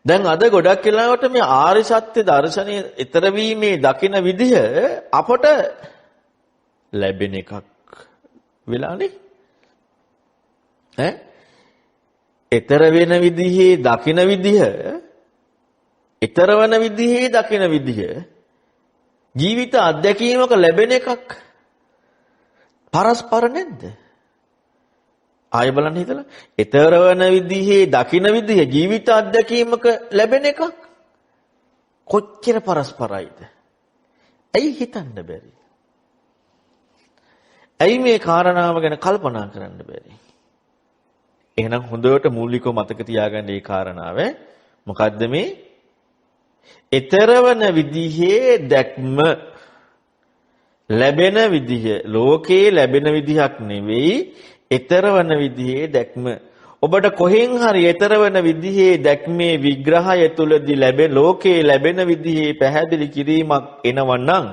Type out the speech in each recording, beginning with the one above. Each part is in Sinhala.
දැන් අද ගොඩක් වෙලාවට මේ ආර්ය සත්‍ය දර්ශනයේ ඊතර වීමේ දකින විදිහ අපට ලැබෙන එකක් වෙලානේ. ඊතර වෙන විදිහේ දකින විදිහ, ඊතර වෙන විදිහේ දකින විදිහ ජීවිත අත්දැකීමක ලැබෙන එකක් පරස්පර නැද්ද? ආය බලන්න හිතලා ඊතර වෙන විදිහේ දකින විදිහ ජීවිත අත්දැකීමක ලැබෙන එකක් කොච්චර පරස්පරයිද? ඇයි හිතන්න බැරි? ඇයි මේ කාරණාව ගැන කල්පනා කරන්න බැරි? එහෙනම් හොඳට මූලිකව මතක තියාගන්න මේ කාරණාව. මොකද්ද මේ? ඊතරවන විදිහේ දැක්ම ලැබෙන විදිහ ලෝකේ ලැබෙන විදිහක් නෙවෙයි. ඊතරවන විදිහේ දැක්ම ඔබට කොහෙන් හරි ඊතරවන විදිහේ දැක්මේ විග්‍රහය තුලදී ලැබෙන ලෝකේ ලැබෙන විදිහේ පැහැදිලි කිරීමක් එනවනම්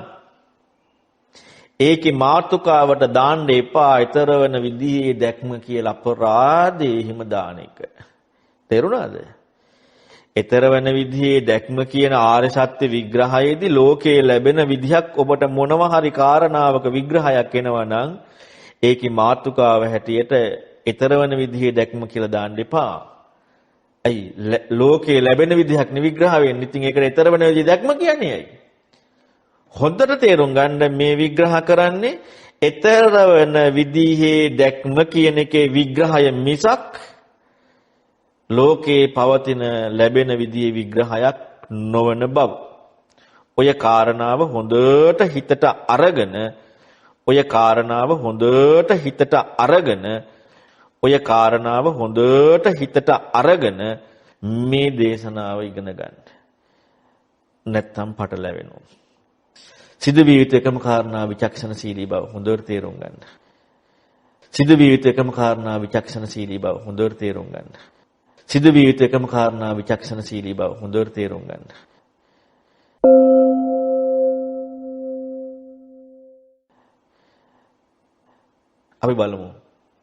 ඒකේ මාතෘකාවට දාන්න එපා ඊතරවන විදිහේ දැක්ම කියලා අපරාධේ හිම දාන එක. තේරුණාද? ඊතරවන විදිහේ දැක්ම කියන ආර්ය සත්‍ය විග්‍රහයේදී ලෝකේ ලැබෙන විදිහක් ඔබට මොනවා හරි කාරණාවක විග්‍රහයක් එනවනම් ඒකේ මාතෘකාව හැටියට ඊතරවන විදිහේ දැක්ම කියලා දාන්න එපා. ඇයි ලෝකේ ලැබෙන විදිහක් නිවිග්‍රහ වෙන්නේ. ඉතින් ඒකට ඊතරවන විදිහේ දැක්ම කියන්නේ ඇයි? හොඳට තේරුම් ගන්න මේ විග්‍රහ කරන්නේ ඊතරවන විදිහේ දැක්ම කියන එකේ විග්‍රහය මිසක් ලෝකේ පවතින ලැබෙන විදිහේ විග්‍රහයක් නොවන බව. ඔය කාරණාව හොඳට හිතට අරගෙන ඔය කාරණාව හොඳට හිතට අරගෙන මේ දේශනාව ඉගෙන ගන්න. නැත්තම් පටලැවෙනවා. සිදුවිය යුතු එකම කාරණා විචක්ෂණශීලී බව හොඳට තේරුම් ගන්න. සිදුවිය යුතු එකම කාරණා විචක්ෂණශීලී බව හොඳට තේරුම් ගන්න. සිදුවිය යුතු එකම කාරණා විචක්ෂණශීලී බව හොඳට තේරුම් ගන්න. අපි බලමු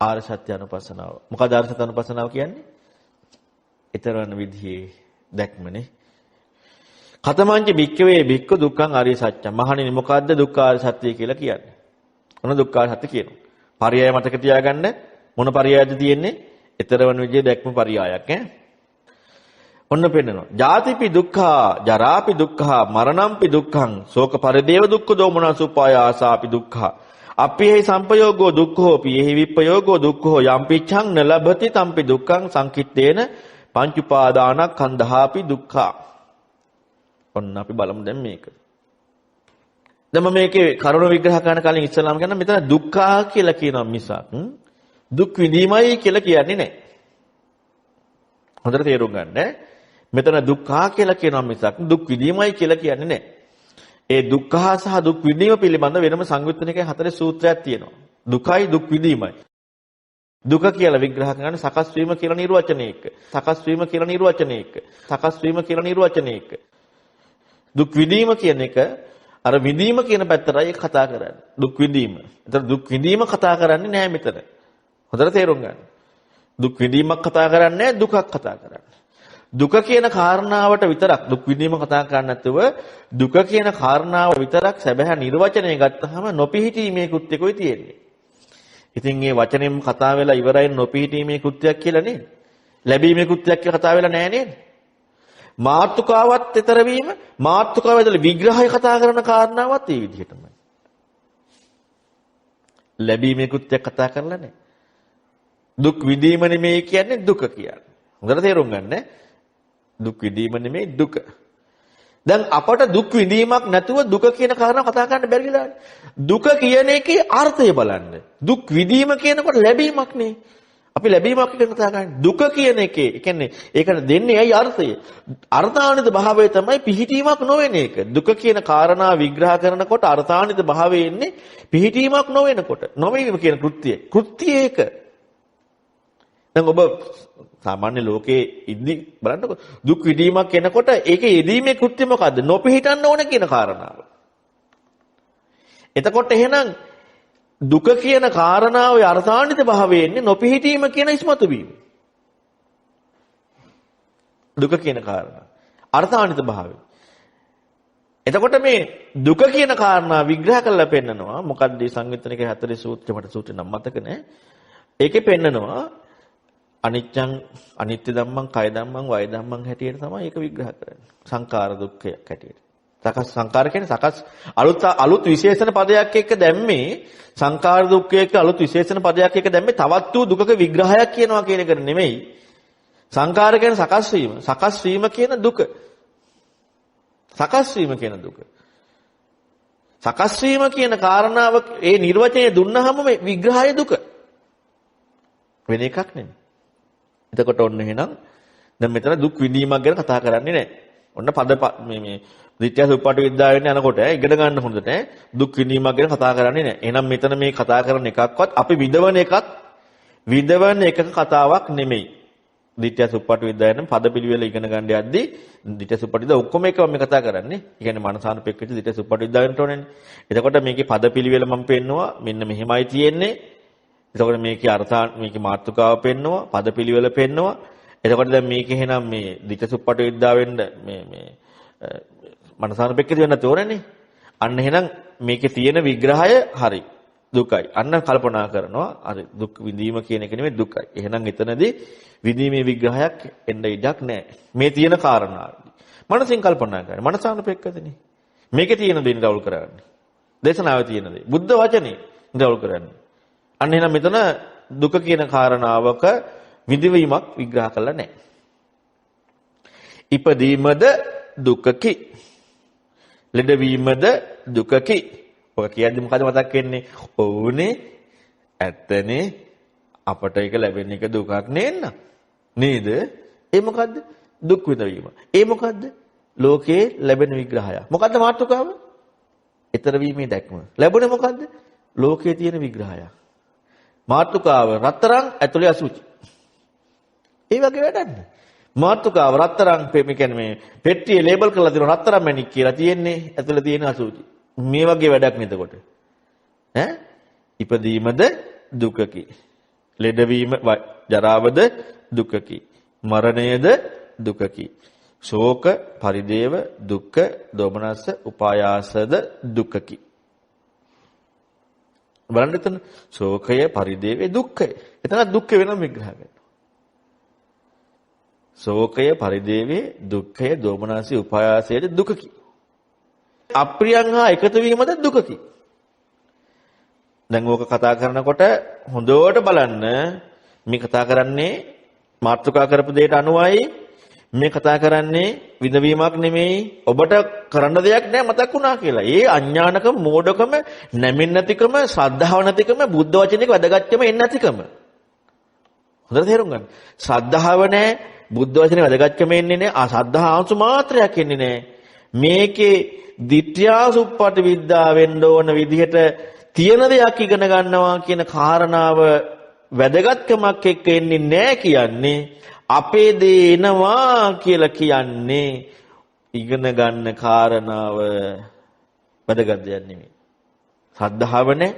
ආර්ය සත්‍ය අනුපස්සනාව. මොකද ආර්ය සත්‍ය අනුපස්සනාව කියන්නේ? ඊතරවන විදිහේ දැක්මනේ. කතමංච භික්ඛවේ භික්ඛු දුක්ඛං ආර්ය සත්‍යං. මහණෙනි මොකද්ද දුක්ඛ ආර්ය සත්‍ය කියලා කියන්නේ? මොන දුක්ඛ ආර්ය සත්‍ය කියනවා? පරයය මතක තියාගන්න. මොන පරයයද තියෙන්නේ? ඊතරවන විදිහේ දැක්ම පරයයක් ඔන්න පෙන්නනවා. ජාතිපි දුක්ඛා, ජරාපි දුක්ඛා, මරණම්පි දුක්ඛං, ශෝක පරිදේව දුක්ඛ දෝමනස් උපායාසාපි දුක්ඛා. අප්පිහි සංපයෝගෝ දුක්ඛෝ පියෙහි විප්පයෝගෝ දුක්ඛෝ යම්පිච්ඡං නලබති තම්පි දුක්ඛං සංකිට්ඨේන පංච උපාදානස්කන්ධාපි දුක්ඛා. ඔන්න අපි බලමු දැන් මේක. දැන් මම මේකේ කරුණ විග්‍රහ කරන කලින් ඉස්සලාම ගන්න මෙතන දුක්ඛා කියලා කියනවා මිසක් දුක් විඳීමයි කියලා කියන්නේ නැහැ. හොඳට තේරුම් ගන්න. මෙතන දුක්ඛා කියලා කියනවා මිසක් දුක් විඳීමයි කියලා කියන්නේ නැහැ. ඒ දුක්ඛ සහ දුක් විඳීම පිළිබඳ වෙනම සංයුත්තනිකේ 4 සූත්‍රයක් තියෙනවා. දුකයි දුක් විඳීමයි. දුක කියලා විග්‍රහ කරන සකස් වීම කියලා නිර්වචනයක. සකස් වීම කියලා නිර්වචනයක. සකස් වීම කියලා නිර්වචනයක. දුක් විඳීම කියන එක අර විඳීම කියන පැත්තටයි කතා කරන්නේ. දුක් විඳීම. ඒතර දුක් විඳීම කතා කරන්නේ නැහැ මෙතන. හොඳට තේරුම් ගන්න. දුක් විඳීමක් කතා කරන්නේ නැහැ දුකක් කතා කරන්නේ. දුක කියන කාරණාවට විතරක් දුක් විඳීම කතා කරන්නේ නැතුව දුක කියන කාරණාව විතරක් සැබෑ නිර්වචනය ගත්තාම නොපිහිටීමේ කෘත්‍යකෝයි තියෙන්නේ. ඉතින් මේ වචනයෙන් කතා වෙලා ඉවරයි නොපිහිටීමේ කෘත්‍යයක් කියලා නේද? ලැබීමේ කෘත්‍යයක් කියලා කතා වෙලා නැහැ නේද? මාත්‍රකාවත් ඊතර වීම මාත්‍රකාව ඇතුළේ විග්‍රහය කතා කරන කාරණාවත් ඒ විදිහටමයි. ලැබීමේ කෘත්‍යයක් කතා කරලා නැහැ. දුක් විඳීම නෙමෙයි කියන්නේ දුක කියන්නේ. හොඳට තේරුම් ගන්න. දුක් විඳීම නෙමෙයි දුක. දැන් අපට දුක් විඳීමක් නැතුව දුක කියන කාරණාව කතා කරන්න බැරි වෙලානේ. දුක කියන එකේ අර්ථය බලන්න. දුක් විඳීම කියනකොට ලැබීමක් නේ. අපි ලැබීමක් කියන කතා කරන්නේ. දුක කියන එකේ, ඒ කියන්නේ ඒකට දෙන්නේ ඇයි අර්ථය? අර්ථානිත භාවය තමයි පිහිටීමක් නොවන එක. දුක කියන කාරණා විග්‍රහ කරනකොට අර්ථානිත භාවය එන්නේ පිහිටීමක් නොවෙනකොට. නොවීම කියන කෘත්‍යය. කෘත්‍යය ඒක. දැන් ඔබ සාමාන්‍ය ලෝකයේ ඉදි බලන්නකො දුක් විඳීමක් කෙනකොට ඒකේ යෙදීමේ කෘත්‍ය මොකද්ද? නොපිහිටන්න ඕන කියන කාරණාව. එතකොට එහෙනම් දුක කියන කාරණාවේ අර්ථාන්විත භාවය එන්නේ නොපිහිටීම කියන ඉස්මතු වීම. දුක කියන කාරණා. අර්ථාන්විත භාවය. එතකොට මේ දුක කියන කාරණා විග්‍රහ කරලා පෙන්නනවා. මොකක්ද මේ සංයුත්තනිකේ 40 සූත්‍රය මට සූත්‍රය නම් මතක නැහැ. ඒකේ පෙන්නනවා අනිච්චං අනිත්‍ය ධම්මං කය ධම්මං වය ධම්මං හැටියට තමයි ඒක විග්‍රහ කරන්නේ. සංඛාර දුක්ඛයක් හැටියට. සකස් සංඛාර කියන්නේ සකස් අලුත් විශේෂණ පදයක් එක්ක දැම්මේ සංඛාර දුක්ඛයක අලුත් විශේෂණ පදයක් එක්ක දැම්මේ තවත් වූ දුකක විග්‍රහයක් කියනවා කියන එක නෙමෙයි. සංඛාර කියන්නේ සකස් වීම. සකස් වීම කියන දුක. සකස් වීම කියන දුක. සකස් වීම කියන කාරණාව ඒ නිර්වචනය දුන්නාම මේ විග්‍රහය දුක. වෙන එකක් නෙමෙයි. එතකොට ඔන්න එහෙනම් දැන් මෙතන දුක් විඳීමක් ගැන කතා කරන්නේ නැහැ. ඔන්න පද මේ විද්‍යා සුප්පාඨ විද්‍යාවෙන් යනකොට ඉගෙන ගන්න හොඳට දුක් විඳීමක් ගැන කතා කරන්නේ නැහැ. එහෙනම් මෙතන මේ කතා කරන එකක්වත් අපි විදවන එකක කතාවක් නෙමෙයි. විද්‍යා සුප්පාඨ විද්‍යාවෙන් පද පිළිවෙල ඉගෙන ගන්න යද්දී විද්‍යා සුප්පාඨ විද්‍යාව ඔක්කොම එකම මේ කතා කරන්නේ. ඒ කියන්නේ මනසානුපෙක්කිත විද්‍යා සුප්පාඨ විද්‍යාවෙන්ට ඕනනේ. එතකොට මේකේ පද පිළිවෙල මම පෙන්නවා මෙන්න මෙහෙමයි තියෙන්නේ. එතකොට මේකේ මේකේ මාතෘකාව පෙන්නවා, පදපිලිවෙල පෙන්නවා. එතකොට දැන් මේක එහෙනම් මේ ditthසුප්පට විද්‍යාවෙන් මේ මනසානුපෙක්කිත වෙන්න තෝරන්නේ. අන්න එහෙනම් මේකේ තියෙන විග්‍රහය හරි. දුකයි. අන්න කල්පනා කරනවා. හරි දුක් විඳීම කියන එක නෙමෙයි දුකයි. එහෙනම් එතනදී විඳීමේ විග්‍රහයක් එන්න ඉඩක් නැහැ. මේ තියෙන කාරණාවයි. මනසින් කල්පනා කරන්න. මනසානුපෙක්කිතනේ. මේකේ තියෙන දේ නිරවුල් කරන්නේ. දේශනාවේ තියෙන දේ. බුද්ධ වචනේ නිරවුල් කරන්නේ. අන්න එහෙනම් මෙතන දුක කියන කාරණාවක විඳවීමක් විග්‍රහ කළා නැහැ. ඉපදීමද දුකකි. ලෙඩවීමද දුකකි. ඔය කියද්දි මොකද මතක් වෙන්නේ? ඔව්නේ ඇත්තනේ අපට ඒක ලැබෙන එක දුකක් නේන්න. නේද? ඒ මොකද්ද? දුක් විඳවීම. ඒ මොකද්ද? ලෝකේ ලැබෙන විග්‍රහය. මොකද්ද මාතෘකාව? ඊතර වීමේ දැක්ම. ලැබුණේ මොකද්ද? ලෝකේ තියෙන විග්‍රහය. මාතෘකාව රත්තරන් ඇතුලේ අසුචි. ඒ වගේ වැඩන්නේ. මාතෘකාව රත්තරන් මේ කියන්නේ මේ පෙට්ටියේ ලේබල් කරලා තියෙන රත්තරන් මැණික් කියලා තියෙන්නේ ඇතුලේ තියෙන අසුචි. මේ වගේ වැඩක් නේද කොට? ඈ? ඉපදීමද දුකකි. ලෙඩවීම ජරාවද දුකකි. මරණයද දුකකි. ශෝක, පරිදේව, දුක්ඛ, දෝමනස්ස, උපායාසද දුකකි. බලන්න එතන ශෝකය පරිදේවේ දුක්ඛය. එතන දුක්ඛ වෙනම විග්‍රහ කරනවා. ශෝකය පරිදේවේ දුක්ඛය දෝමනසී උපායාසයේ දුකකි. අප්‍රියං හා එකතු වීමද දුකකි. දැන් ඕක කතා කරනකොට හොඳට බලන්න මේ කතා කරන්නේ මාතෘකා කරපු දෙයට අනුවයි මේ කතා කරන්නේ විඳවීමක් නෙමෙයි ඔබට කරන්න දෙයක් නැහැ මතක් වුණා කියලා. ඒ අඥානකම, මෝඩකම, නැමෙන්නේ නැතිකම, ශ්‍රද්ධාව නැතිකම, බුද්ධ වචනේක වැදගත්කම එන්නේ නැතිකම. හොඳට තේරුම් ගන්න. ශ්‍රද්ධාව නැහැ, බුද්ධ වචනේ වැදගත්කම එන්නේ නැහැ. ශ්‍රද්ධා අංශු මාත්‍රයක් එන්නේ නැහැ. මේකේ ditthyaසුප්පට විද්‍යාව වෙන්න ඕන විදිහට තියෙන දෙයක් ඉගෙන ගන්නවා කියන කාරණාව වැදගත්කමක් එක්ක එන්නේ නැහැ කියන්නේ අපේ දේ එනවා කියලා කියන්නේ ඉගෙන ගන්න කාරණාව වැදගත් දෙයක් නෙමෙයි. ශ්‍රද්ධාව නැහැ,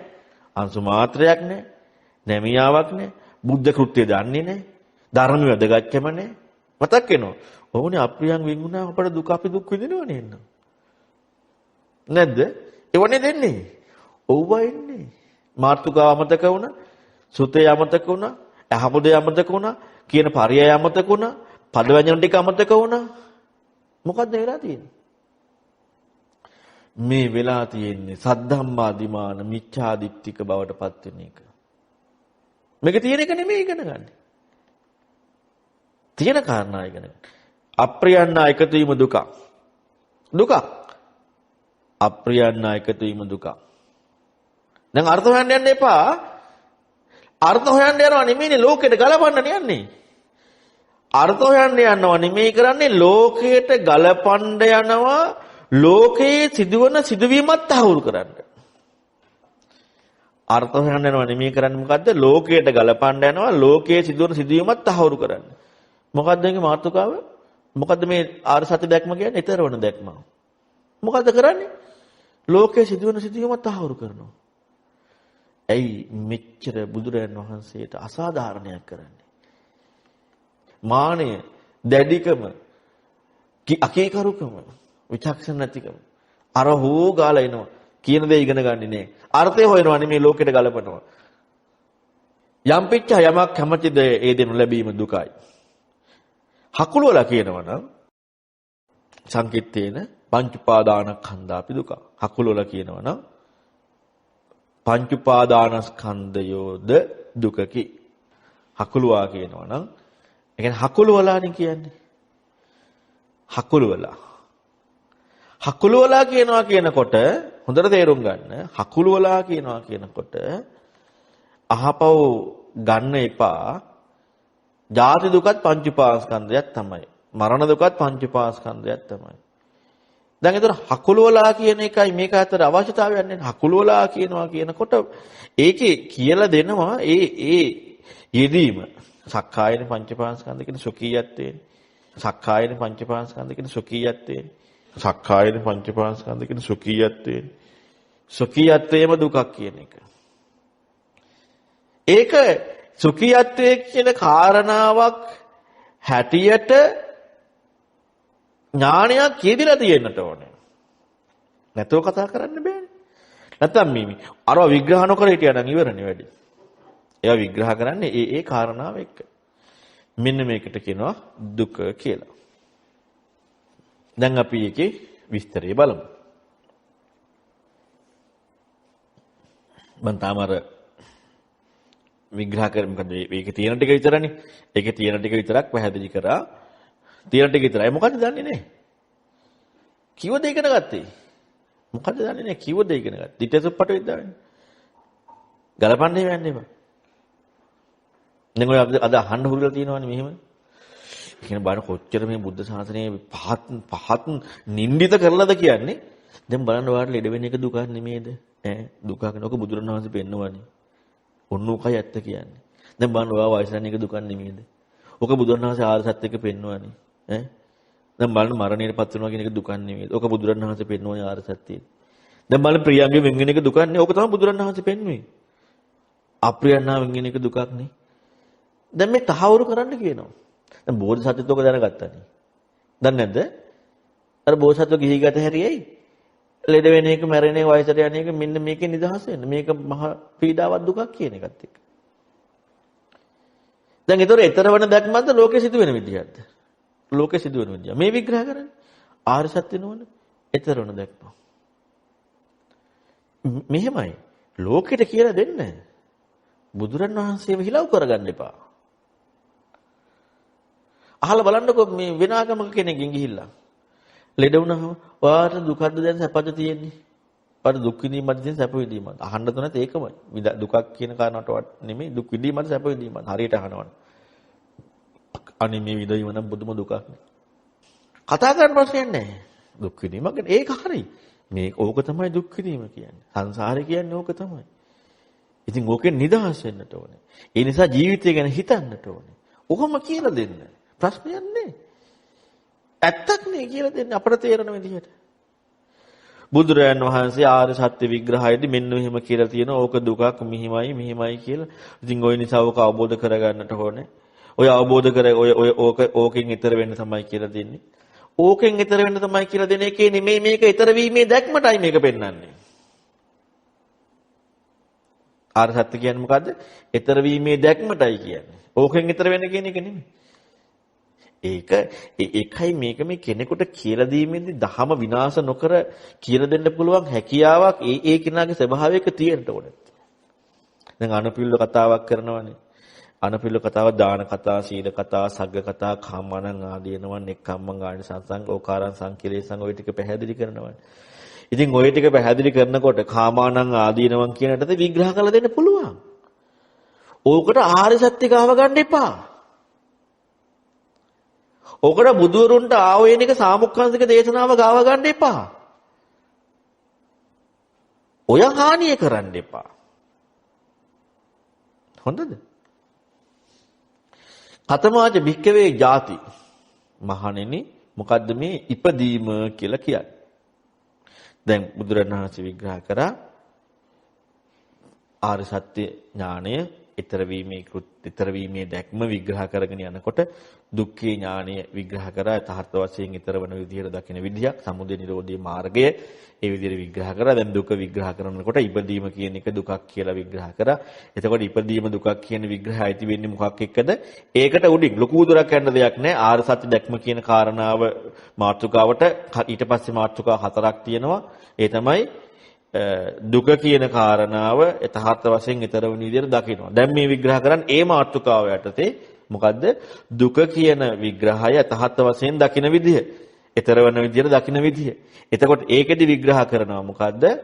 අංශු මාත්‍රයක් නැහැ, නැමියාවක් නැහැ, බුද්ධ කෘත්‍ය දන්නේ නැහැ, ධර්ම වැදගත්කම නැහැ. මතක් වෙනවා. ඕනේ අප්‍රියං වින්ුණා අපට දුක අපි දුක් විඳිනව නේද? නැද්ද? ඒවනේ දෙන්නේ. ඔව්ව එන්නේ. මාර්තුකාව අමතක වුණා, සුතේ අමතක වුණා, අහමුදේ අමතක වුණා, කියන පරයය අමතක වුණා, පදවැජන ටික අමතක වුණා. මොකද්ද වෙලා තියෙන්නේ? මේ වෙලා තියෙන්නේ සද්ධම්මාදිමාන මිච්ඡාදිත්තික බවට පත් වෙන එක. මේක තියෙන එක නෙමෙයි ඉගෙන ගන්න. තියෙන කාරණා ඉගෙන ගන්න. අප්‍රියන්නා එකතු වීම දුක. දුක. අප්‍රියන්නා එකතු වීම දුක. දැන් අර්ථ හොයන්න යන්න එපා. අර්ථ හොයන්න යනවා නෙමෙයිනේ ලෝකෙට ගලපන්න යන්නේ. අර්ථ හොයන්න යනවා නෙමෙයි කරන්නේ ලෝකයට ගලපන්න යනවා ලෝකයේ සිදුවන සිදුවීමත් තහවුරු කරන්න. අර්ථ හොයන්න යනවා නෙමෙයි කරන්නේ මොකද්ද? ලෝකයට ගලපන්න යනවා ලෝකයේ සිදුවන සිදුවීමත් තහවුරු කරන්න. මොකද්ද මේකේ මාතෘකාව? මොකද්ද මේ ආර්ය සත්‍ය දැක්ම කියන්නේ? ඊතරවන දැක්ම. මොකද්ද කරන්නේ? ලෝකයේ සිදුවන සිදුවීමත් තහවුරු කරනවා. ඇයි මෙච්චර බුදුරයන් වහන්සේට අසාධාරණයක් කරන්නේ? මානය, දැඩිකම, අකීකරුකම, විචක්ෂණ නැතිකම. අර හෝ ගාලා එනවා. කියන දේ ඉගෙන ගන්නේ නෑ. අර්ථය හොයනවා නෙමේ ලෝකෙට ගලපනවා. යම් පිච්ච යමක් කැමැතිද ඒ දෙනු ලැබීම දුකයි. හකුලවලා කියනවා නම් සංකිට්ඨේන පංච උපාදානස්කන්ධාපි දුක. හකුලවලා කියනවා නම් පංච උපාදානස්කන්ධයෝද දුකකි. හකුලවා කියනවා නම් ඒ කියන්නේ හකුලවලානේ කියන්නේ. හකුලවලා කියනවා කියනකොට හොඳට තේරුම් ගන්න. හකුලවලා කියනවා කියනකොට අහපව ගන්න එපා. ජාති දුකත් පංච උපාස්කන්ධයක් තමයි. මරණ දුකත් පංච උපාස්කන්ධයක් තමයි. දැන් ඒතර හකුලවලා කියන එකයි මේක අතර අවශ්‍යතාවයක් නැහැ. හකුලවලා කියනවා කියනකොට ඒකේ කියලා දෙනවා ඒ යෙදීම. සක්කායන පංච උපාස්කන්ධ කියන සුඛීයත්වයෙන්. සක්කායන පංච උපාස්කන්ධ කියන සුඛීයත්වයෙන්. සක්කායන පංච උපාස්කන්ධ කියන සුඛීයත්වයෙන්. සුඛීයත්වයේම දුකක් කියන එක. ඒක සුඛීයත්වයේ කියන කාරණාවක් හැටියට ඥානයක් කියදිලා තියෙන්නට ඕනේ. නැතෝ කතා කරන්න බෑනේ. නැත්තම් මේ අරව විග්‍රහ නොකර හිටියනම් ඉවරනේ වැඩි. ඒවා විග්‍රහ කරන්නේ ඒ කාරණාව එක්ක. මෙන්න මේකට කියනවා දුක කියලා. දැන් අපි ඒකේ විස්තරය බලමු. මම තාම අර විග්‍රහ කරමු. මොකද මේකේ තියෙන ටික විතරනේ. ඒකේ තියෙන ටික විතරක් පැහැදිලි කරා. තියෙන ටික විතරයි. මොකද්ද දන්නේ නැහැ. කිව්වද ඉගෙන ගත්තේ? මොකද්ද දන්නේ නැහැ. කිව්වද ඉගෙන ගත්තේ? ඊටසුප්පට විද්‍යාවනේ. ගලපන්නේ යන්නේ බා. දැන් ඔය අද අහන්න හුරුලා තියෙනවනේ මෙහෙම. කියන බාන කොච්චර මේ බුද්ධ ශාසනය පහත් නින්දිත කරලාද කියන්නේ. දැන් බලන්න ඔයාලට ලෙඩ වෙන එක දුකක් නෙමේද? දුකක් නෝක බුදුරණවහන්සේ පෙන්නවනේ. ඔන්න උකයි ඇත්ත කියන්නේ. දැන් බලන්න ඔයා වයස යන එක දුකක් නෙමේද? ඔක බුදුරණවහන්සේ ආර්ය සත්‍ය එක පෙන්නවනේ. දැන් බලන්න මරණයට පත් වෙනවා කියන එක දුකක් නෙමේද? ඔක බුදුරණවහන්සේ පෙන්නවනේ ආර්ය සත්‍යය. දැන් බලන්න ප්‍රියංගෙන් වෙන් වෙන එක දුකක් නේ. ඕක තමයි බුදුරණවහන්සේ පෙන්වන්නේ. අප්‍රියන්නා වෙන් වෙන එක දුකක් නේ. දැන් මේ තහවුරු කරන්න කියනවා. දැන් බෝධිසත්වයත් ඔක දැනගත්තානේ. දන්නේ නැද්ද? අර බෝධිසත්ව ගිහි ගත හැරියයි. ලෙඩ වෙන එක, මැරෙන එක, වයසට යන එක මෙන්න මේකේ නිදහස වෙන්න. මේක මහ පීඩාවක් දුකක් කියන එකත් එක්ක. දැන් ඒතර ඊතරවන දැක්මන්ද ලෝකේ සිදුවෙන විදිහක්ද? ලෝකේ සිදුවෙන විදිහ. මේ විග්‍රහ කරන්නේ ආර්ය සත්‍ය නෝන ඊතරවන දැක්ම. මෙහෙමයි. ලෝකෙට කියලා දෙන්න. බුදුරන් වහන්සේව හිලව් කරගන්න එපා. අහලා බලන්නකෝ මේ වෙනාගමක කෙනෙක්ගෙන් ගිහිල්ලා ලෙඩ වුණාම ඔයාට දුකද දැන් සැපද තියෙන්නේ? ඔයාට දුක් විඳීමද තියෙන සැප විඳීමද? අහන්න තුනත් ඒකමයි. දුකක් කියන කාරණාවට නෙමෙයි දුක් විඳීමද සැප විඳීමද? හරියට අහනවනේ. අනේ මේ විඳීම නම් බුදුම දුකක් නේ. කතා කරන්න ප්‍රශ්නයක් නැහැ. දුක් විඳීම ගැන ඒක හරි. මේක ඕක තමයි දුක් විඳීම කියන්නේ. සංසාරේ කියන්නේ ඕක තමයි. ඉතින් ඕකෙන් නිදහස් වෙන්නට ඕනේ. ඒ නිසා ජීවිතය ගැන හිතන්නට ඕනේ. ඔහොම කියලා දෙන්න. ප්‍රශ්නයක් නෑ. ඇත්තක් නේ කියලා දෙන්න අපට තේරෙන විදිහට. බුදුරයන් වහන්සේ ආර්ය සත්‍ය විග්‍රහයේදී මෙන්න මෙහෙම කියලා තියෙනවා. ඕක දුකක් මෙහිමයි කියලා. ඉතින් ওই නිසා ඕක අවබෝධ කරගන්නට ඕනේ. ඔය අවබෝධ කර ඕකෙන් ඈතර වෙන්න තමයි කියලා දෙන්නේ. ඕකෙන් ඈතර වෙන්න තමයි කියලා දෙන එකේ නෙමෙයි මේක ඈතර වීමේ දැක්මටයි මේක පෙන්වන්නේ. ආර්ය සත්‍ය කියන්නේ මොකද්ද? ඈතර වීමේ දැක්මටයි කියන්නේ. ඕකෙන් ඈතර වෙන්න කියන එක නෙමෙයි. ඒකයි මේක මේ කෙනෙකුට කියලා දීමේදී දහම විනාශ නොකර කියලා දෙන්න පුළුවන් හැකියාවක් ඒ කෙනාගේ ස්වභාවයක තියෙන්න ඕනේ. දැන් අනුපිල්ල කතාවක් කරනවානේ. අනුපිල්ල කතාව දාන කතා, සීල කතා, සග්ග කතා, කාමණං ආදීනවන් එක්කම්මං ආනි සංසං ඕකාරං සංකිලේසං ඔය ටික පැහැදිලි කරනවානේ. ඉතින් ඔය ටික පැහැදිලි කරනකොට කාමණං ආදීනවන් කියනකට විග්‍රහ කරලා දෙන්න පුළුවන්. ඕකට ආර්ය සත්‍ය ගාව ගන්න එපා. ඔකට බුදුරුන්ට ආවේනික සාමුක්ඛංශික දේශනාව ගාව ගන්න එපා. ඔය හානිය කරන්න එපා. හොඳද? කතමාජ භික්කවේ ಜಾති. මහණෙනි මොකද්ද මේ ඉපදීම කියලා කියන්නේ? දැන් බුදුරණවහන්සේ විග්‍රහ කරා ආර්ය සත්‍ය ඥානය ඊතර වීමේ දැක්ම විග්‍රහ කරගෙන යනකොට දුක්ඛේ ඥානය විග්‍රහ කරා යථාර්ථ වශයෙන් ඊතර වන විදිහට දකින විදියක් සමුදය නිරෝධී මාර්ගය ඒ විදිහට විග්‍රහ කරා. දැන් දුක විග්‍රහ කරනකොට ඉපදීම කියන එක දුකක් කියලා විග්‍රහ කරා. එතකොට ඉපදීම දුකක් කියන විග්‍රහය ඇති වෙන්නේ මොකක් එක්කද? ඒකට උඩින් ලොකු දුරක් යන්න දෙයක් නැහැ. ආර්ය සත්‍ය දැක්ම කියන කාරණාව මාතෘකාවට ඊට පස්සේ මාතෘකා හතරක් තියෙනවා. ඒ තමයි දුක කියන කාරණාව යථාර්ථ වශයෙන් ඊතර වෙන විදිහට දකිනවා. දැන් මේ විග්‍රහ කරන්නේ ඒ මාතෘකාව යටතේ මොකද්ද? දුක කියන විග්‍රහය යථාර්ථ වශයෙන් දකින විදිහ. ඊතර වෙන විදිහට දකින විදිහ. එතකොට ඒකෙදි විග්‍රහ කරනවා මොකද්ද?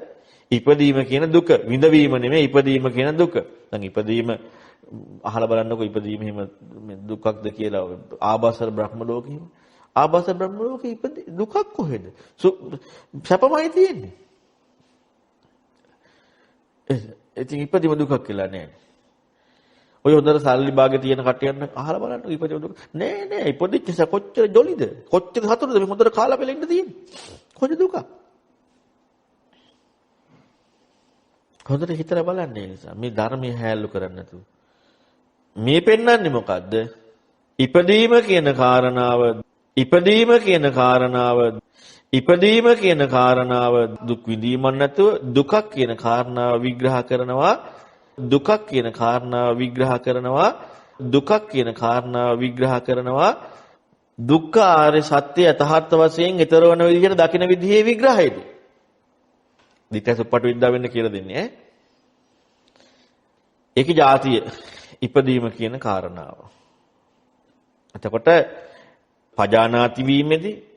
ඉපදීම කියන දුක. විඳවීම නෙමෙයි ඉපදීම කියන දුක. දැන් ඉපදීම අහලා බලන්නකො ඉපදීම එහෙම දුකක්ද කියලා ආභාසර බ්‍රහ්ම ලෝකෙම. ආභාසර බ්‍රහ්ම ලෝකේ දුකක් කොහෙද? සැපමයි තියෙන්නේ. ඉතින් ඉපදීම දුකක් කියලා නෑ. ඔය හොඳට සල්ලි භාගේ තියෙන කට්ටියන් අහලා බලන්න ඉපදීම දුක. නෑ ඉපදිච්ච කොච්චර ජොලිද? කොච්චර සතුටුද මේ හොඳට කාලා පෙලෙන්න තියෙන්නේ. කොහෙද දුක? හොඳට හිතලා බලන්න ඒ නිසා මේ ධර්මයේ හැල්ලු කරන්නේ නැතුව. මේ පෙන්වන්නේ මොකද්ද? ඉපදීම කියන කාරණාව දුක් විඳීමක් නැතුව දුකක් කියන කාරණාව විග්‍රහ කරනවා. දුකක් කියන කාරණාව විග්‍රහ කරනවා. දුක්ඛ ආර්ය සත්‍ය යථාර්ථ වශයෙන් ඊතර වන විදිහට දකින විදිහේ විග්‍රහයේදී. දිට්ඨිසුප්පට විද්‍යාව වෙන්න කියලා දෙන්නේ ඈ. ඒකේ જાතිය ඉපදීම කියන කාරණාව. එතකොට පජානාති වීමේදී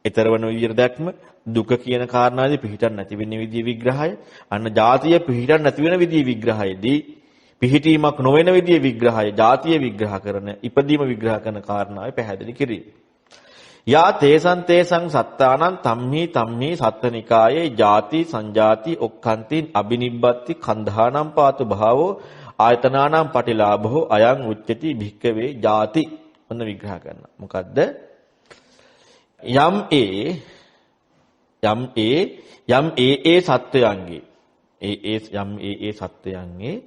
ඊතර වන විදිහට දැක්ම දුක කියන කාරණාවේදී පිහිටන් නැති වෙන විදිහේ විග්‍රහය අන්න જાතිය පිහිටන් නැති වෙන විදිහේ විග්‍රහයේදී පිහිටීමක් නොවන විදිහේ විග්‍රහය જાතිය විග්‍රහ කරන ඉපදීම විග්‍රහ කරන කාරණාවේ පැහැදිලි කිරීම. යා තේසං සත්තානං තම්හි සත්තනිකායේ ಜಾති සංජාති ඔක්ඛන්තින් අබිනිබ්බති කන්ධානම් පාතු භාවෝ ආයතනානම් පටිලාභෝ අයං උච්චති භික්කවේ ಜಾති ඔන්න විග්‍රහ කරනවා. මොකද්ද? යම් ඒ සත්වයන්ගේ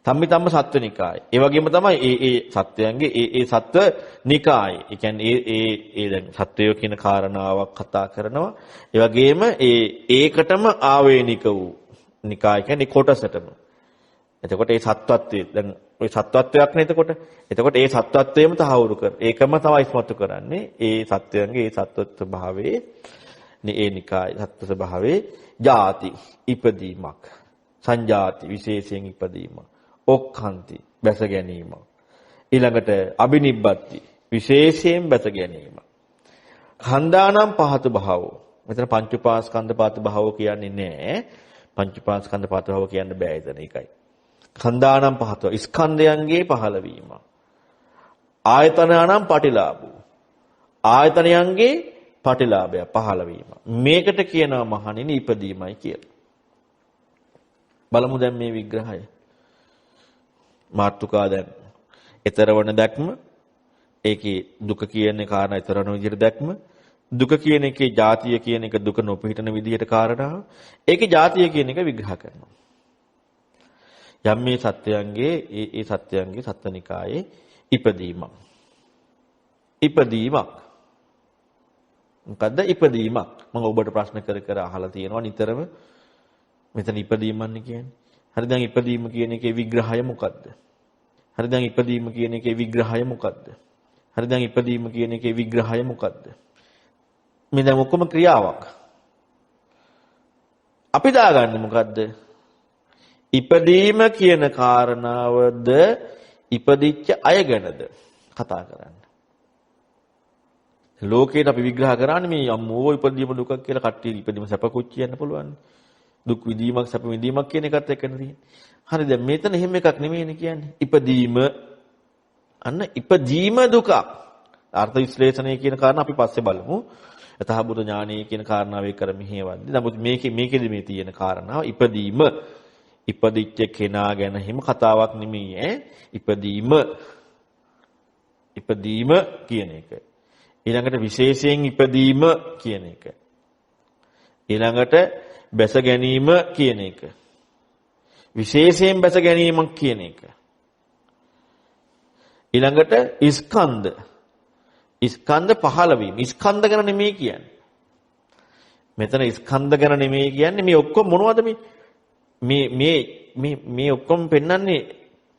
තම්ම සත්වනිකාය. ඒ වගේම තමයි ඒ සත්වයන්ගේ ඒ සත්ව නිකාය. ඒ කියන්නේ ඒ දැන් සත්වය කියන කාරණාවක් කතා කරනවා. ඒ වගේම ඒකටම ආවේනික වූ නිකාය කියන්නේ කොටසටම. එතකොට ඒ සත්වත්වයේ දැන් ওই සත්වත්වයක් නේ එතකොට. එතකොට ඒ සත්වත්වයම තහවුරු කර. ඒකම තමයි ඉස්මතු කරන්නේ. ඒ සත්වයන්ගේ ඒ සත්වත්ව භාවයේ ඒ නිකාය සත්ව ස්වභාවයේ ಜಾති ඉපදීමක්. සංජාති විශේෂයෙන් ඉපදීමක්. ඔක්ඛන්ති බැස ගැනීම. ඊළඟට අබිනිබ්බති විශේෂයෙන් බැස ගැනීම. ඛණ්ඩානම් පහතු භාවෝ. මෙතන පංච උපාස්කන්ධ පහතු භාවෝ කියන්නේ නෑ. පංච උපාස්කන්ධ පහතු භාවෝ කියන්න බෑ එතන ඒකයි. ඛණ්ඩානම් පහතු ස්කන්ධයන්ගේ පහළ වීම. ආයතනානම් පටිලාභෝ. ආයතනයන්ගේ පටිලාභය පහළ වීම. මේකට කියනවා මහණෙනි ඉපදීමයි කියලා. බලමු දැන් මේ විග්‍රහය. මාත්‍රිකා දැන් ඊතර වන දැක්ම ඒකේ දුක කියන්නේ කාරණා ඊතර වන විදිහට දැක්ම දුක කියන එකේ ಜಾතිය කියන එක දුක නොපිහිටන විදිහට කාරණාව ඒකේ ಜಾතිය කියන එක විග්‍රහ කරනවා. යම් මේ සත්‍යයන්ගේ ඒ සත්‍යයන්ගේ සත්ත්වනිකායේ ඉපදීමක් මොකද්ද ඉපදීමක් මම ඔබට ප්‍රශ්න කර අහලා තියෙනවා නිතරම මෙතන ඉපදීමන්නේ කියන්නේ. හරි දැන් ඉපදීම කියන එකේ විග්‍රහය මොකද්ද? හරි දැන් ඉපදීම කියන එකේ විග්‍රහය මොකද්ද? මේ දැන් ඔක්කොම ක්‍රියාවක්. අපි දාගන්නේ මොකද්ද? ඉපදීම කියන කාරණාවද ඉපදිච්ච අය ගැනද කතා කරන්නේ. ලෝකේට අපි විග්‍රහ කරන්නේ මේ අම්මෝ ඉපදීම දුකක් කියලා කට්ටිය ඉපදීම සැපකුත් කියන්න පුළුවන්. දුක් විඳීමක් සැප විඳීමක් කියන එකත් එක්කනේ තියෙන්නේ. හරි දැන් මෙතන එහෙම එකක් නෙමෙයිනේ කියන්නේ. ඉපදීම දුක. අර්ථ විශ්ලේෂණය කියන කාරණා අපි පස්සේ බලමු. යථාභූත ඥානීය කියන කාරණාව එක්ක මෙහෙවද්දි. නමුත් මේකෙදි මේ තියෙන කාරණාව ඉපදීම. ඉපදිච්ච කෙනා ගැන හිම කතාවක් නෙමෙයි ඈ. ඉපදීම කියන එක. ඊළඟට විශේෂයෙන් ඉපදීම කියන එක. ඊළඟට බැස ගැනීම කියන එක. විශේෂයෙන් බැස ගැනීමක් කියන එක. ඊළඟට ස්කන්ධ. ස්කන්ධ 15 වීම. ස්කන්ධ ගැන නෙමෙයි කියන්නේ. මෙතන ස්කන්ධ ගැන නෙමෙයි කියන්නේ මේ ඔක්කොම මොනවද මේ ඔක්කොම පෙන්වන්නේ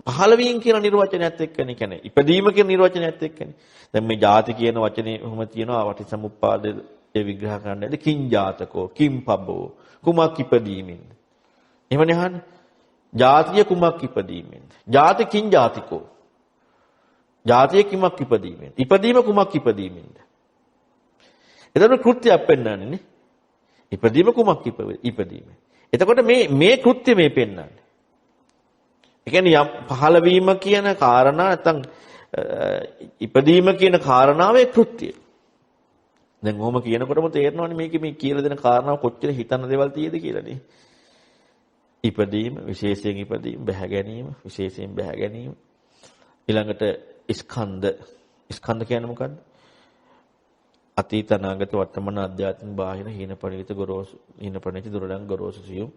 15 වීම කියන නිර්වචනයත් එක්කනේ. කියන්නේ ඉපදීම කියන නිර්වචනයත් එක්කනේ. දැන් මේ ಜಾති කියන වචනේ කොහොම තියෙනවා වටිසමුප්පාදයේ විග්‍රහ කරන්නද කිං ජාතකෝ කිං පබ්බෝ කුමක් ඉපදීමෙන්ද. එහෙමනේ අහන්නේ. ජාතිය කුමක් ඉපදීමෙන්ද. ಜಾති කිං ජාතිකෝ. ජාතිය කුමක් ඉපදීමෙන්ද. ඉපදීම කුමක් ඉපදීමෙන්ද. එතකොට කෘත්‍යයක් පෙන්වන්නේ නේ. ඉපදීම කුමක් ඉපදීම. එතකොට මේ කෘත්‍ය මේ පෙන්වන්නේ. ඒ කියන්නේ යම් පහළ වීම කියන කාරණා නැත්නම් ඉපදීම කියන කාරණාවේ කෘත්‍යය. දැන් ඔහොම කියනකොටම තේරෙනවනේ මේකේ මේ කියලා දෙන කාරණාව කොච්චර හිතන්න දේවල් තියෙද කියලානේ. ඉපදීම විශේෂයෙන් ඉපදීම බැහැ ගැනීම විශේෂයෙන් බැහැ ගැනීම ඊළඟට ස්කන්ධ කියන්නේ මොකද්ද? අතීත අනාගත වර්තමාන අධ්‍යාත්මික බාහිර හීන පරිවිත ගොරෝසු හීන පරිවිත දුරලං ගොරෝසු සියුම්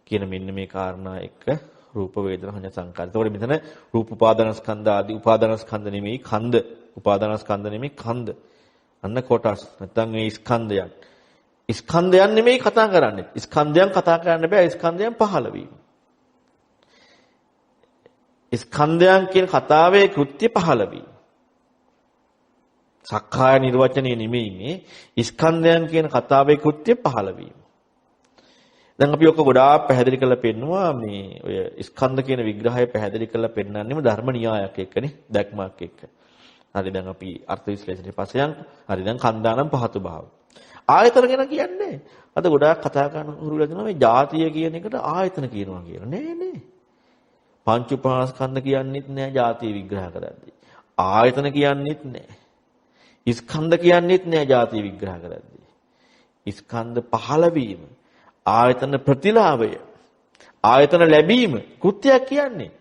කියන මෙන්න මේ කාරණා එක්ක රූප වේදනා සංඥා සංකාර. ඒතකොට මෙතන රූප උපාදානස්කන්ධ ආදී උපාදානස්කන්ධ නෙමෙයි කන්ද. උපාදානස්කන්ධ නෙමෙයි කන්ද. අන්න කොටස් නැත්නම් මේ ස්කන්ධයන්. ස්කන්ධයන් නෙමෙයි කතා කරන්නේ. ස්කන්ධයන් කතා කරන්න බෑ. ස්කන්ධයන් පහළ වීම. ස්කන්ධයන් කියන කතාවේ කෘත්‍ය පහළ වීම. සක්කාය නිර්වචනයේ නෙමෙයි මේ ස්කන්ධයන් කියන කතාවේ කෘත්‍ය පහළ වීම. දැන් අපි ඔක ගොඩාක් පැහැදිලි කරලා පෙන්නවා මේ ඔය ස්කන්ධ කියන විග්‍රහය පැහැදිලි කරලා පෙන්නන්නේම ධර්ම න්‍යායක් එක්කනේ දැක්මක් එක්ක. හරි දැන් අපි අර්ථ විශ්ලේෂණය පස්සේ යන්. හරි දැන් කන්දානම් පහතු භාව. ආයතන ගැන කියන්නේ අද ගොඩාක් කතා කරන උරුලා දෙනවා මේ ජාතිය කියන එකට ආයතන කියනවා කියලා. නෑ. පංච උපාස්කන්ධ කියන්නේත් නෑ ජාතිය විග්‍රහ කරද්දී. ආයතන කියන්නේත් නෑ. ස්කන්ධ කියන්නේත් නෑ ජාතිය විග්‍රහ කරද්දී. ස්කන්ධ පහළ වීම, ආයතන ප්‍රතිලාභය, ආයතන ලැබීම කෘත්‍යයක් කියන්නේ.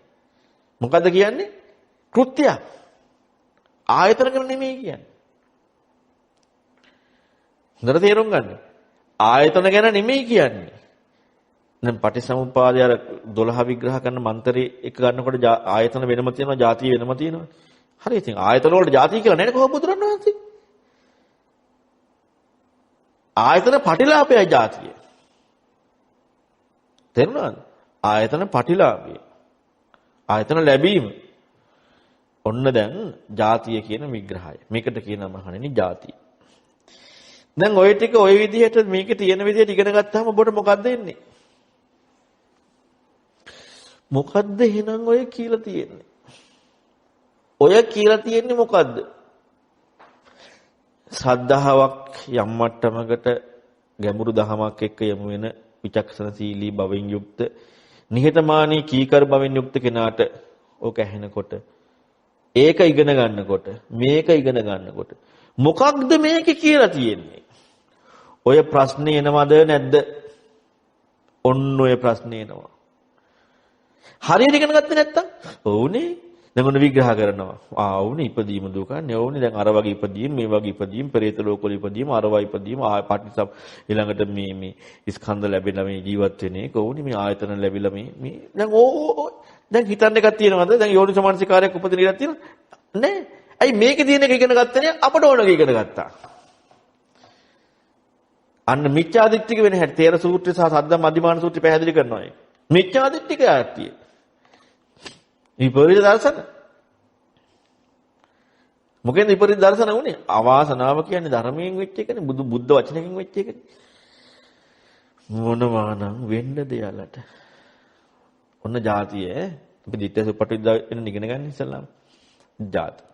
මොකද්ද කියන්නේ? කෘත්‍යයක්. ආයතන ගැන නෙමෙයි කියන්නේ. හොඳට තේරුම් ගන්න. ආයතන ගැන නෙමෙයි කියන්නේ. දැන් පටිසමුප්පාදය අර 12 විග්‍රහ කරන මන්තරේ එක ගන්නකොට ආයතන වෙනම තියෙනවා, ಜಾතිය වෙනම තියෙනවා. හරි ඉතින් ආයතන වලට ಜಾතිය කියලා නැහැ කොහොමද බුදුරණවහන්සේ? ආයතන පටිලාභයයි ಜಾතිය. තේරුණාද? ආයතන පටිලාභය. ආයතන ලැබීම. ඔන්න දැන් ಜಾතිය කියන විග්‍රහය. මේකට කියනම අහන්නේ ಜಾතිය. දැන් ওই ටික ওই විදිහට මේකේ තියෙන විදිහට ඉගෙන ගත්තාම ඔබට මොකද්ද එන්නේ? මොකද්ද එහෙනම් ඔය කියලා තියෙන්නේ? ඔය කියලා තියෙන්නේ මොකද්ද? ශ්‍රද්ධාවක් යම් මට්ටමකට ගැඹුරු දහමක් එක්ක යමු වෙන විචක්ෂණශීලී බවෙන් යුක්ත නිහතමානී කීකර බවෙන් යුක්ත කෙනාට ඕක ඇහෙනකොට ඒක ඉගෙන ගන්නකොට මේක ඉගෙන ගන්නකොට මොකක්ද මේකේ කියලා තියෙන්නේ? ඔය ප්‍රශ්නේ එනවද නැද්ද? ඔන්න ඔය ප්‍රශ්නේ එනවා. හරියට ඉගෙන ගත්තේ නැත්තම් ඔව්නේ. දැන් ඔන්න විග්‍රහ කරනවා. ඔව්නේ ඉපදීම දුක නේ. ඔව්නේ දැන් අර වගේ ඉපදීම මේ වගේ ඉපදීම පෙරේත ලෝකවල ඉපදීම අර වගේ ඉපදීම පාටිසම් ඊළඟට මේ ස්කන්ධ ලැබෙලා මේ ජීවත් වෙන එක. ඔව්නේ මේ ආයතන ලැබිලා මේ දැන් දැන් හිතන්න එකක් තියෙනවද? දැන් යෝනිසමනසිකාරයක් උපදින එකක් තියෙනවද? නෑ. ඇයි මේකේ තියෙන එක ඉගෙන ගත්තේ නේ අපට ඕන එක ඉගෙන ගත්තා. අන්න මිච්ඡාදිට්ඨික වෙන හැටි තේර සූත්‍රය සහ සද්දම් අධිමාන සූත්‍රය පැහැදිලි කරනවා ඒක. මිච්ඡාදිට්ඨික ආර්තිය. විපරීත දර්ශන. මොකෙන්ද විපරීත දර්ශන උනේ? අවාසනාව කියන්නේ ධර්මයෙන් වෙච්ච එකනේ බුද්ධ වචනයෙන් වෙච්ච එකනේ. මොනවානම් වෙන්න දෙයලට. ඔන්න ಜಾතිය අපි ditthya supatidda වෙන ඉගෙන ගන්න ඉස්සල්ලාම. ಜಾති.